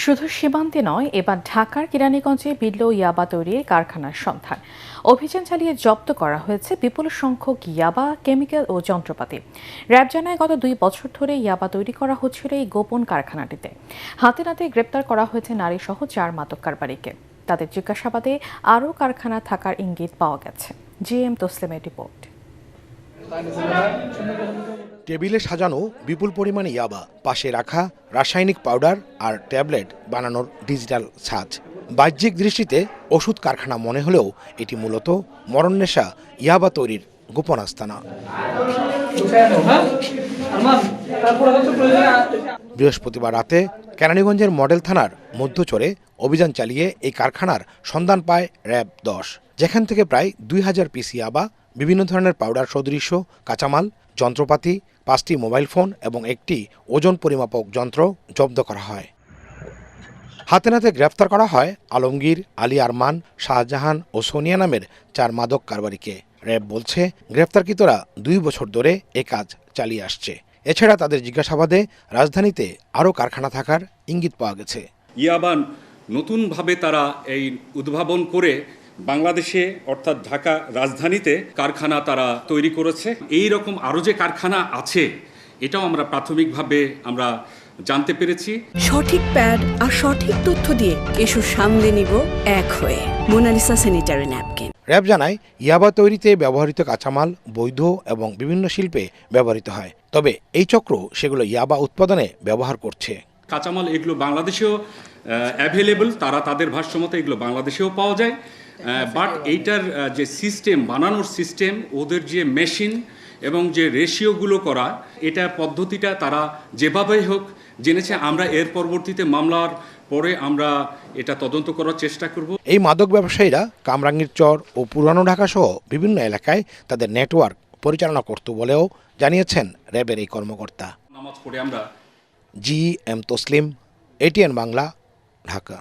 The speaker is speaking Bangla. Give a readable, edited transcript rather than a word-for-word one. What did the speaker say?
শুধু সীমান্তে নয়, এবার ঢাকার কেরানীগঞ্জে মিলল ইয়াবা তৈরির কারখানার সন্ধান। অভিযান চালিয়ে জব্দ করা হয়েছে বিপুল সংখ্যক ইয়াবা, কেমিক্যাল ও যন্ত্রপাতি। র্যাব জানায়, গত 2 বছর ধরে ইয়াবা তৈরি করা হচ্ছিল এই গোপন কারখানাটিতে। হাতে নাতে গ্রেপ্তার করা হয়েছে নারীসহ 4 মাদক কারবারিকে। তাদের জিজ্ঞাসাবাদে আরও কারখানা থাকার ইঙ্গিত পাওয়া গেছে। জিএম তসলিমের রিপোর্ট। টেবিলে সাজানো বিপুল পরিমাণে ইয়াবা, পাশে রাখা রাসায়নিক পাউডার আর ট্যাবলেট বানানোর ডিজিটাল ছাঁচ। বাহ্যিক দৃষ্টিতে ওষুধ কারখানা মনে হলেও এটি মূলত মরণনেশা ইয়াবা তৈরির গোপন আস্তানা। বৃহস্পতিবার রাতে কেরানীগঞ্জের মডেল থানার মধ্যচরে অভিযান চালিয়ে এই কারখানার সন্ধান পায় র্যাব 10, যেখান থেকে প্রায় 2000 পিস ইয়াবা, বিভিন্ন ধরনের পাউডার সদৃশ্য কাঁচামাল, যন্ত্রপাতি, 5টি মোবাইল ফোন এবং একটি ওজন পরিমাপক যন্ত্র জব্দ করা হয়। হাতে নাতে গ্রেফতার করা হয় আলমগীর, আলী আরমান, শাহজাহান ও সোনিয়া নামের 4 মাদক কারবারিকে। র্যাব বলছে, গ্রেফতারকৃতরা 2 বছর ধরে এ কাজ চালিয়ে আসছে। এছাড়া তাদের জিজ্ঞাসাবাদে রাজধানীতে আরও কারখানা থাকার ইঙ্গিত পাওয়া গেছে। ইয়াবা নতুনভাবে তারা এই উদ্ভাবন করে বাংলাদেশে অর্থাৎ ঢাকা রাজধানীতে কারখানা তারা তৈরি করেছে। এই রকম আরও যে কারখানা আছে এটাও আমরা প্রাথমিকভাবে আমরা জানতে পেরেছি। সঠিক প্যাড আর সঠিক তথ্য দিয়ে এসব সামলে নিব এক হয়ে। Mona Lisa sanitary napkin. র্যাব জানায়, ইয়াবা তৈরিতে ব্যবহৃত কাঁচামাল বৈধ এবং বিভিন্ন শিল্পে ব্যবহৃত হয়, তবে এই চক্র সেগুলো ইয়াবা উৎপাদনে ব্যবহার করছে। কাঁচামাল এগুলো বাংলাদেশেও অ্যাভেলেবল, তারা তাদের ভাষ্যমতে এগুলো বাংলাদেশেও পাওয়া যায়। বাট এইটার যে সিস্টেম, বানানোর সিস্টেম, ওদের যে মেশিন এবং যে রেশিওগুলো করা, এটা পদ্ধতিটা তারা যেভাবেই হোক জেনেছে। আমরা এর পরবর্তীতে মামলার পরে আমরা এটা তদন্ত করার চেষ্টা করব। এই মাদক ব্যবসায়ীরা কামরাঙ্গীর চর ও পুরানো ঢাকা সহ বিভিন্ন এলাকায় তাদের নেটওয়ার্ক পরিচালনা করত বলেও জানিয়েছেন র্যাবের এই কর্মকর্তা। নামাজ পড়ে আমরা জিএম তসলিম, এটিএন বাংলা, ঢাকা।